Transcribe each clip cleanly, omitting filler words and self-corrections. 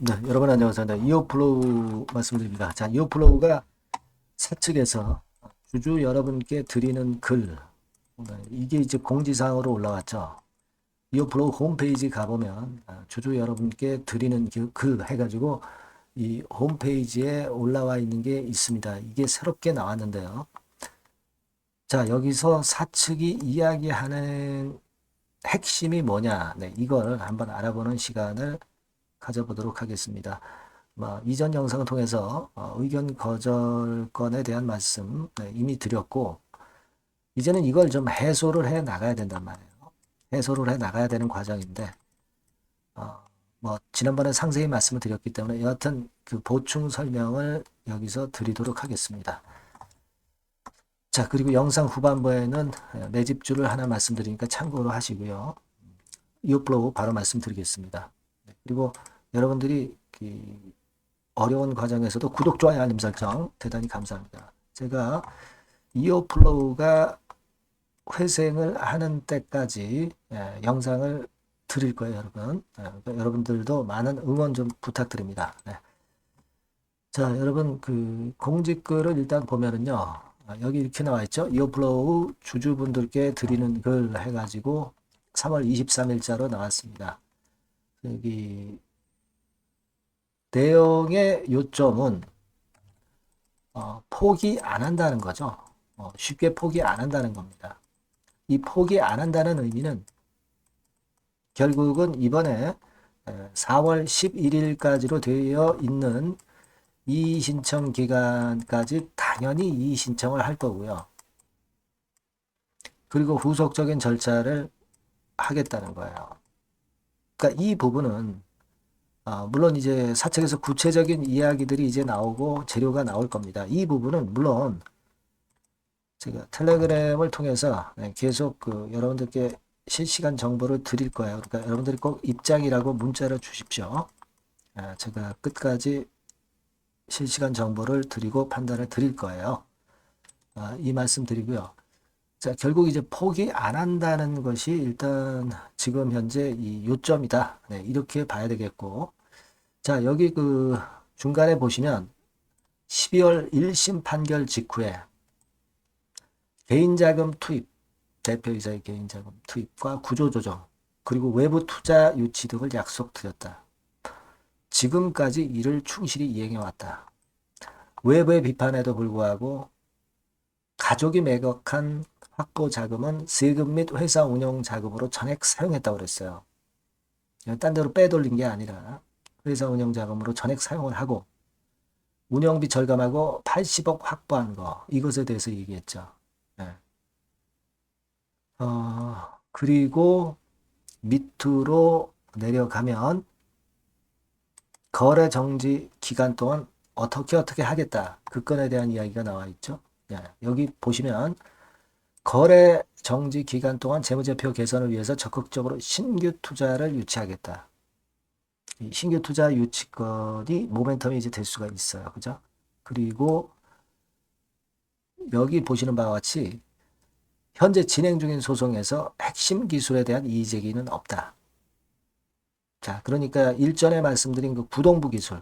네, 여러분 안녕하세요. 네, 이어플로우 말씀드립니다. 자, 이어플로우가 사측에서 주주 여러분께 드리는 글, 네, 이게 이제 공지사항으로 올라왔죠. 이어플로우 홈페이지 가보면 주주 여러분께 드리는 글 해가지고 이 홈페이지에 올라와 있는 게 있습니다. 이게 새롭게 나왔는데요. 자, 여기서 사측이 이야기하는 핵심이 뭐냐, 네, 이걸 한번 알아보는 시간을 가져보도록 하겠습니다. 이전 영상을 통해서 의견 거절권에 대한 말씀 이미 드렸고, 이제는 이걸 좀 해소를 해 나가야 된단 말이에요. 해소를 해 나가야 되는 과정인데, 지난번에 상세히 말씀을 드렸기 때문에 여하튼 그 보충 설명을 여기서 드리도록 하겠습니다. 자, 그리고 영상 후반부에는 매집주를 하나 말씀드리니까 참고로 하시고요. 이어플로우 바로 말씀드리겠습니다. 그리고 여러분들이 어려운 과정에서도 구독, 좋아요, 알림 설정 대단히 감사합니다. 제가 이어플로우가 회생을 하는 때까지 영상을 드릴 거예요, 여러분. 그러니까 여러분들도 많은 응원 좀 부탁드립니다. 네. 자, 여러분 그 공지글을 일단 보면은요. 여기 이렇게 나와 있죠. 이어플로우 주주분들께 드리는 글 해가지고 3월 23일자로 나왔습니다. 여기 내용의 요점은 포기 안 한다는 거죠. 쉽게 포기 안 한다는 겁니다. 이 포기 안 한다는 의미는 결국은 이번에 4월 11일까지로 되어 있는 이의 신청 기간까지 당연히 이의 신청을 할 거고요. 그리고 후속적인 절차를 하겠다는 거예요. 그러니까 이 부분은 물론 이제 사측에서 구체적인 이야기들이 이제 나오고 재료가 나올 겁니다. 이 부분은 물론 제가 텔레그램을 통해서 계속 여러분들께 실시간 정보를 드릴 거예요. 그러니까 여러분들이 꼭 입장이라고 문자를 주십시오. 제가 끝까지 실시간 정보를 드리고 판단을 드릴 거예요. 이 말씀 드리고요. 자, 결국 이제 포기 안 한다는 것이 일단 지금 현재 이 요점이다. 네, 이렇게 봐야 되겠고. 자, 여기 중간에 보시면 12월 1심 판결 직후에 개인자금 투입, 대표이사의 개인자금 투입과 구조조정, 그리고 외부 투자 유치 등을 약속드렸다. 지금까지 이를 충실히 이행해왔다. 외부의 비판에도 불구하고 가족이 매각한 확보 자금은 세금 및 회사 운영 자금으로 전액 사용했다고 그랬어요. 딴 데로 빼돌린 게 아니라 회사 운영 자금으로 전액 사용을 하고 운영비 절감하고 80억 확보한 거, 이것에 대해서 얘기했죠. 네. 그리고 밑으로 내려가면 거래 정지 기간 동안 어떻게 하겠다. 그 건에 대한 이야기가 나와 있죠. 네. 여기 보시면 거래 정지 기간 동안 재무제표 개선을 위해서 적극적으로 신규 투자를 유치하겠다. 이 신규 투자 유치건이 모멘텀이 이제 될 수가 있어요. 그죠? 그리고 여기 보시는 바와 같이 현재 진행 중인 소송에서 핵심 기술에 대한 이의 제기는 없다. 자, 그러니까 일전에 말씀드린 그 부동부 기술,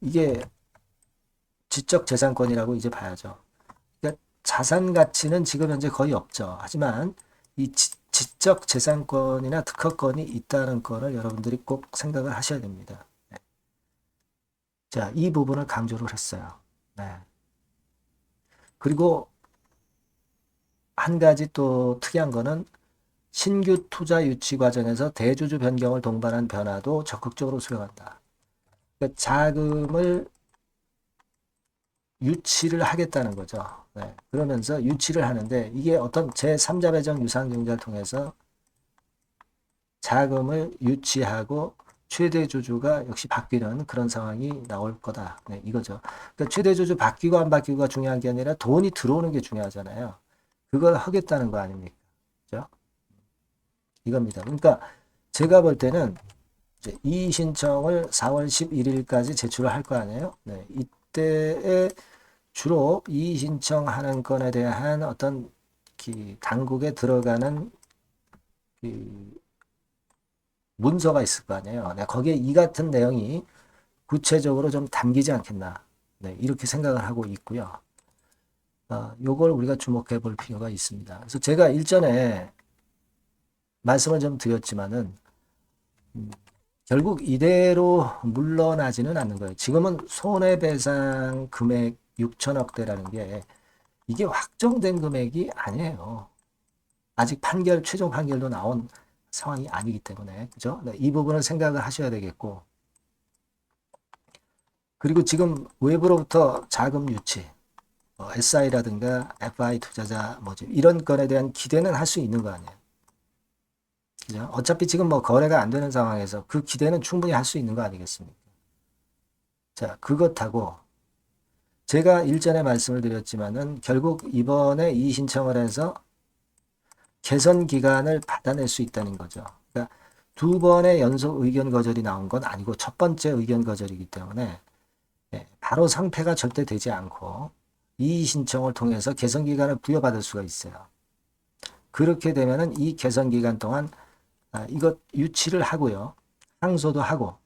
이게 지적 재산권이라고 이제 봐야죠. 그러니까 자산 가치는 지금 현재 거의 없죠. 하지만 이 지적 재산권이나 특허권이 있다는 거를 여러분들이 꼭 생각을 하셔야 됩니다. 네. 자, 이 부분을 강조를 했어요. 네. 그리고 한 가지 또 특이한 거는 신규 투자 유치 과정에서 대주주 변경을 동반한 변화도 적극적으로 수용한다. 그러니까 자금을 유치를 하겠다는 거죠. 네. 그러면서 유치를 하는데 이게 어떤 제3자 배정 유상증자를 통해서 자금을 유치하고 최대 주주가 역시 바뀌는 그런 상황이 나올 거다. 네, 이거죠. 그러니까 최대 주주 바뀌고 안 바뀌고가 중요한 게 아니라 돈이 들어오는 게 중요하잖아요. 그걸 하겠다는 거 아닙니까? 그죠? 이겁니다. 그러니까 제가 볼 때는 이제 이의 신청을 4월 11일까지 제출을 할 거 아니에요? 네, 이때에 주로 이의 신청하는 건에 대한 어떤 당국에 들어가는 문서가 있을 거 아니에요. 네, 거기에 이 같은 내용이 구체적으로 좀 담기지 않겠나. 네, 이렇게 생각을 하고 있고요. 요걸 우리가 주목해 볼 필요가 있습니다. 그래서 제가 일전에 말씀을 좀 드렸지만은, 결국 이대로 물러나지는 않는 거예요. 지금은 손해배상 금액 6천억대라는 게 이게 확정된 금액이 아니에요. 아직 최종 판결도 나온 상황이 아니기 때문에, 그죠? 네, 이 부분을 생각을 하셔야 되겠고, 그리고 지금 외부로부터 자금 유치, SI라든가 FI 투자자 뭐지 이런 건에 대한 기대는 할 수 있는 거 아니에요. 그죠? 어차피 지금 뭐 거래가 안 되는 상황에서 그 기대는 충분히 할 수 있는 거 아니겠습니까? 자, 그것하고 제가 일전에 말씀을 드렸지만은 결국 이번에 이의 신청을 해서 개선 기간을 받아낼 수 있다는 거죠. 그러니까 두 번의 연속 의견 거절이 나온 건 아니고 첫 번째 의견 거절이기 때문에 바로 상패가 절대 되지 않고 이의 신청을 통해서 개선 기간을 부여받을 수가 있어요. 그렇게 되면은 이 개선 기간 동안 이것 유치를 하고요. 항소도 하고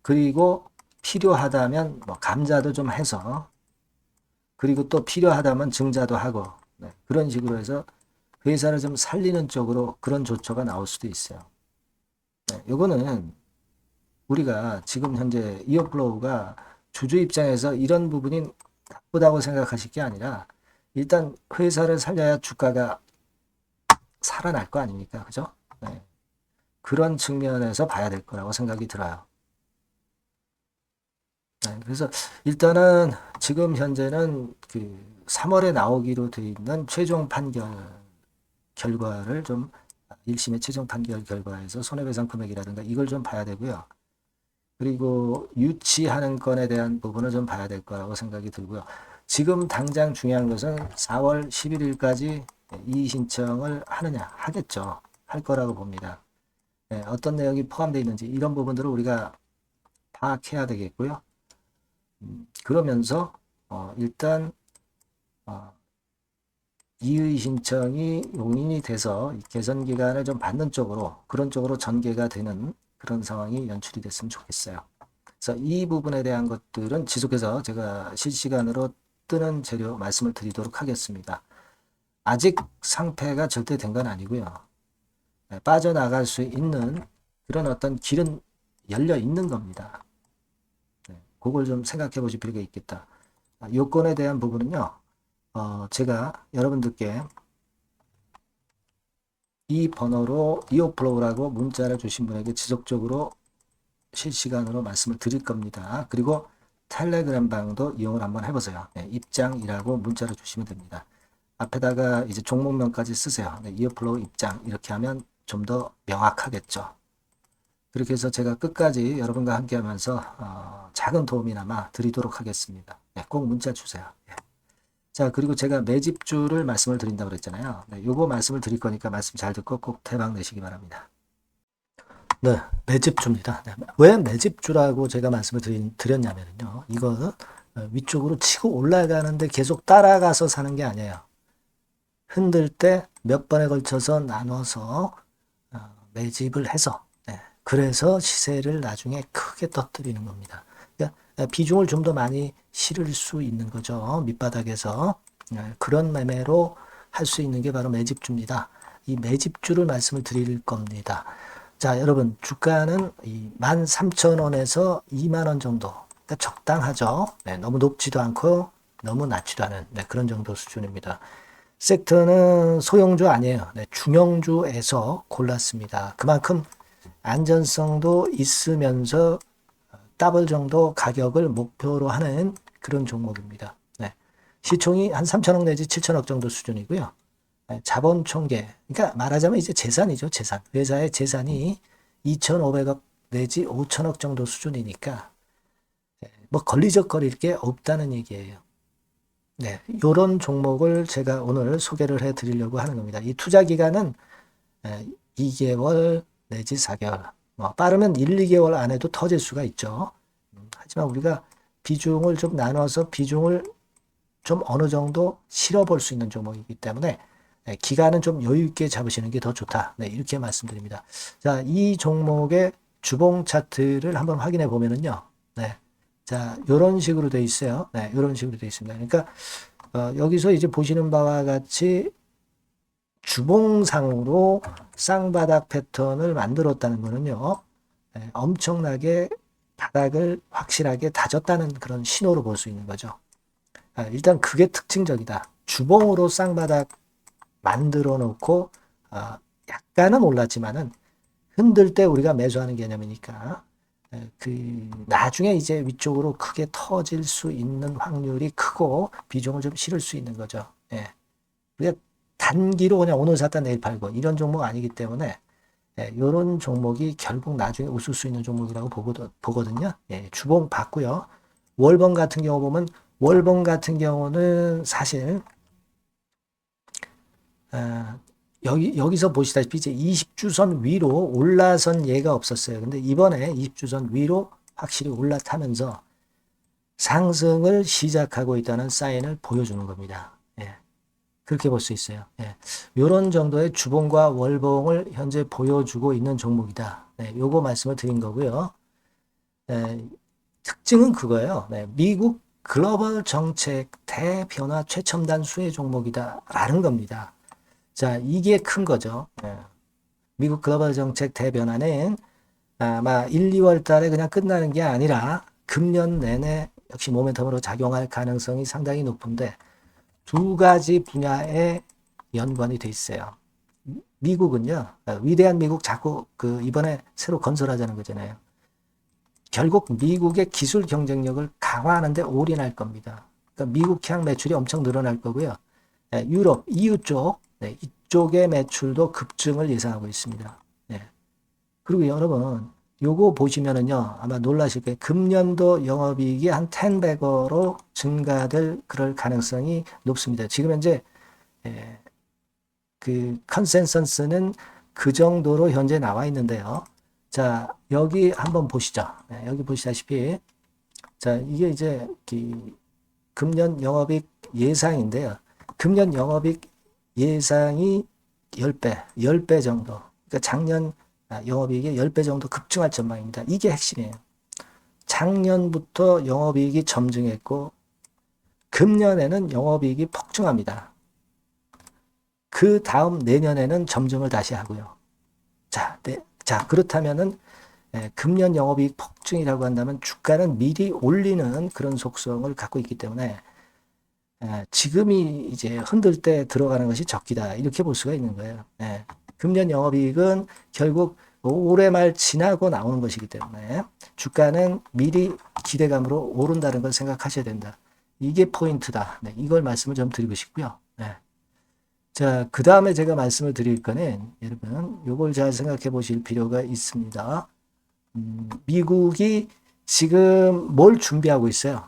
그리고 필요하다면 뭐 감자도 좀 해서 그리고 또 필요하다면 증자도 하고 그런 식으로 해서 회사를 좀 살리는 쪽으로 그런 조처가 나올 수도 있어요. 요거는 우리가 지금 현재 이어플로우가 주주 입장에서 이런 부분이 나쁘다고 생각하실 게 아니라 일단 회사를 살려야 주가가 살아날 거 아닙니까? 그죠? 네. 그런 측면에서 봐야 될 거라고 생각이 들어요. 네. 그래서 일단은 지금 현재는 그 3월에 나오기로 돼 있는 최종 판결 결과를 좀 1심의 최종 판결 결과에서 손해배상 금액이라든가 이걸 좀 봐야 되고요. 그리고 유치하는 건에 대한 부분을 좀 봐야 될 거라고 생각이 들고요. 지금 당장 중요한 것은 4월 11일까지 이의 신청을 하겠죠. 할 거라고 봅니다. 어떤 내용이 포함되어 있는지 이런 부분들을 우리가 파악해야 되겠고요. 그러면서 일단 이의 신청이 용인이 돼서 개선 기간을 좀 받는 쪽으로 그런 쪽으로 전개가 되는 그런 상황이 연출이 됐으면 좋겠어요. 그래서 이 부분에 대한 것들은 지속해서 제가 실시간으로 뜨는 재료 말씀을 드리도록 하겠습니다. 아직 상패가 절대 된 건 아니고요. 빠져나갈 수 있는 그런 어떤 길은 열려 있는 겁니다. 그걸 좀 생각해 보실 필요가 있겠다. 요건에 대한 부분은요. 제가 여러분들께 이 번호로 이어플로우라고 문자를 주신 분에게 지속적으로 실시간으로 말씀을 드릴 겁니다. 그리고 텔레그램 방도 이용을 한번 해보세요. 입장이라고 문자를 주시면 됩니다. 앞에다가 이제 종목명까지 쓰세요. 이어플로우 입장 이렇게 하면 좀 더 명확하겠죠. 그렇게 해서 제가 끝까지 여러분과 함께 하면서 작은 도움이나마 드리도록 하겠습니다. 꼭 문자 주세요. 자, 그리고 제가 매집주를 말씀을 드린다고 그랬잖아요. 요거 말씀을 드릴 거니까 말씀 잘 듣고 꼭 대박 내시기 바랍니다. 네, 매집주입니다. 왜 매집주라고 제가 말씀을 드렸냐면요. 이거는 위쪽으로 치고 올라가는데 계속 따라가서 사는 게 아니에요. 흔들 때 몇 번에 걸쳐서 나눠서 매집을 해서 그래서 시세를 나중에 크게 터뜨리는 겁니다. 그러니까 비중을 좀 더 많이 실을 수 있는 거죠. 밑바닥에서 그런 매매로 할 수 있는 게 바로 매집주입니다. 이 매집주를 말씀을 드릴 겁니다. 자, 여러분 주가는 13,000원에서 2만원 정도 그러니까 적당하죠. 너무 높지도 않고 너무 낮지도 않은 그런 정도 수준입니다. 섹터는 소형주 아니에요. 중형주에서 골랐습니다. 그만큼 안전성도 있으면서 더블 정도 가격을 목표로 하는 그런 종목입니다. 시총이 한 3천억 내지 7천억 정도 수준이고요. 자본 총계, 그러니까 말하자면 이제 재산이죠, 재산. 회사의 재산이 2,500억 내지 5천억 정도 수준이니까 뭐 걸리적거릴 게 없다는 얘기예요. 이런 종목을 제가 오늘 소개를 해 드리려고 하는 겁니다. 이 투자 기간은 2개월 내지 4개월, 빠르면 1, 2개월 안에도 터질 수가 있죠. 하지만 우리가 비중을 좀 나눠서 비중을 좀 어느 정도 실어볼 수 있는 종목이기 때문에 기간은 좀 여유 있게 잡으시는 게 더 좋다. 이렇게 말씀드립니다. 자, 이 종목의 주봉 차트를 한번 확인해 보면은요. 네. 자, 요런 식으로 돼 있어요. 네, 요런 식으로 돼 있습니다. 그러니까 여기서 이제 보시는 바와 같이 주봉상으로 쌍바닥 패턴을 만들었다는 거는요. 네, 엄청나게 바닥을 확실하게 다졌다는 그런 신호로 볼 수 있는 거죠. 일단 그게 특징적이다. 주봉으로 쌍바닥 만들어 놓고 약간은 올랐지만은 흔들 때 우리가 매수하는 개념이니까 그 나중에 이제 위쪽으로 크게 터질 수 있는 확률이 크고 비중을 좀 실을 수 있는 거죠. 예. 우리가 단기로 그냥 오늘 샀다 내일 팔고 이런 종목 아니기 때문에 이런 종목이 결국 나중에 웃을 수 있는 종목이라고 보거든요. 예, 주봉 봤고요. 월봉 같은 경우 보면 월봉 같은 경우는 사실 여기서 보시다시피 이제 20주선 위로 올라선 예가 없었어요. 근데 이번에 20주선 위로 확실히 올라타면서 상승을 시작하고 있다는 사인을 보여주는 겁니다. 예. 그렇게 볼 수 있어요. 예. 이런 정도의 주봉과 월봉을 현재 보여주고 있는 종목이다. 네, 요거 말씀을 드린 거고요. 특징은 그거예요. 네, 미국 글로벌 정책 대변화 최첨단 수혜 종목이다라는 겁니다. 자, 이게 큰 거죠. 예. 미국 글로벌 정책 대변화는 아마 1, 2월 달에 그냥 끝나는 게 아니라 금년 내내 역시 모멘텀으로 작용할 가능성이 상당히 높은데 두 가지 분야에 연관이 돼 있어요. 미국은요, 위대한 미국 자꾸 이번에 새로 건설하자는 거잖아요. 결국 미국의 기술 경쟁력을 강화하는 데 올인할 겁니다. 그러니까 미국향 매출이 엄청 늘어날 거고요. 유럽, EU 쪽, 이쪽의 매출도 급증을 예상하고 있습니다. 그리고 여러분, 요거 보시면은요, 아마 놀라실 거예요. 금년도 영업이익이 한 10배로 증가될 그럴 가능성이 높습니다. 지금 현재, 그 컨센서스는 그 정도로 현재 나와 있는데요. 자, 여기 한번 보시죠. 여기 보시다시피, 자, 이게 이제 금년 영업이익 예상인데요. 금년 영업이익 예상이 10배 정도. 그러니까 작년 영업이익이 10배 정도 급증할 전망입니다. 이게 핵심이에요. 작년부터 영업이익이 점증했고 금년에는 영업이익이 폭증합니다. 그 다음 내년에는 점증을 다시 하고요. 자, 그렇다면은 금년 영업이익 폭증이라고 한다면 주가는 미리 올리는 그런 속성을 갖고 있기 때문에 지금이 이제 흔들 때 들어가는 것이 적기다. 이렇게 볼 수가 있는 거예요. 금년 영업이익은 결국 올해 말 지나고 나오는 것이기 때문에 주가는 미리 기대감으로 오른다는 걸 생각하셔야 된다. 이게 포인트다. 이걸 말씀을 좀 드리고 싶고요. 자, 그 다음에 제가 말씀을 드릴 거는 여러분 요걸 잘 생각해 보실 필요가 있습니다. 미국이 지금 뭘 준비하고 있어요.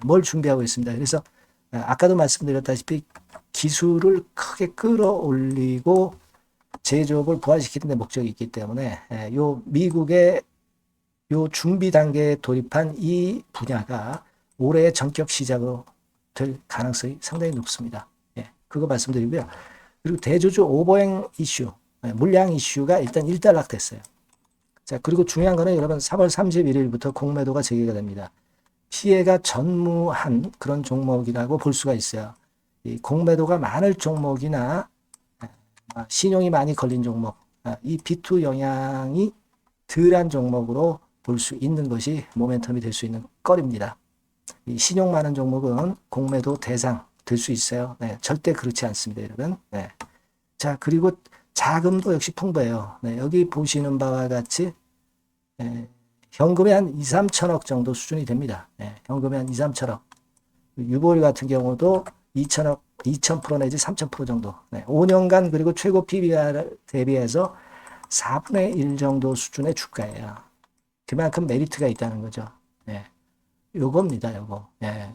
뭘 준비하고 있습니다. 그래서 아까도 말씀드렸다시피 기술을 크게 끌어올리고 제조업을 부활시키는 데 목적이 있기 때문에 요 미국의 요 준비 단계에 돌입한 이 분야가 올해 전격 시작으로 될 가능성이 상당히 높습니다. 그거 말씀드리고요. 그리고 대주주 오버행 이슈, 물량 이슈가 일단 일단락됐어요. 자, 그리고 중요한 거는 여러분 3월 31일부터 공매도가 재개가 됩니다. 피해가 전무한 그런 종목이라고 볼 수가 있어요. 이 공매도가 많을 종목이나 신용이 많이 걸린 종목, 이 B2 영향이 덜한 종목으로 볼 수 있는 것이 모멘텀이 될 수 있는 거리입니다. 이 신용 많은 종목은 공매도 대상 될 수 있어요. 절대 그렇지 않습니다, 여러분. 자, 그리고 자금도 역시 풍부해요. 여기 보시는 바와 같이 현금이 한 2, 3천억 정도 수준이 됩니다. 현금이 한 2, 3천억. 유보율 같은 경우도 2천억, 2000% 내지 3000% 정도. 5년간 그리고 최고 PBR 대비해서 4분의 1 정도 수준의 주가예요. 그만큼 메리트가 있다는 거죠. 요겁니다, 요거.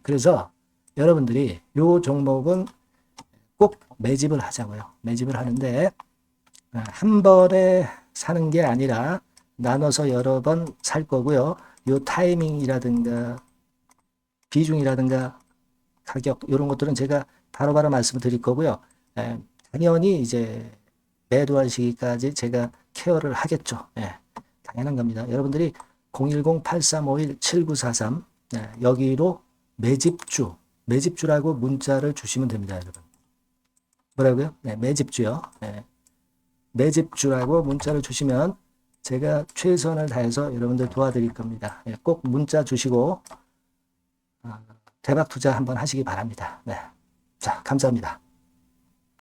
그래서 여러분들이 요 종목은 꼭 매집을 하자고요. 매집을 하는데 한 번에 사는 게 아니라 나눠서 여러 번 살 거고요. 요 타이밍이라든가 비중이라든가 가격 이런 것들은 제가 바로바로 말씀을 드릴 거고요. 당연히 이제 매도할 시기까지 제가 케어를 하겠죠. 당연한 겁니다. 여러분들이 010-8351-7943 네, 여기로 매집주라고 문자를 주시면 됩니다. 여러분. 뭐라고요? 네, 매집주요. 네, 매집주라고 문자를 주시면 제가 최선을 다해서 여러분들 도와드릴 겁니다. 네, 꼭 문자 주시고 대박 투자 한번 하시기 바랍니다. 네. 자, 감사합니다.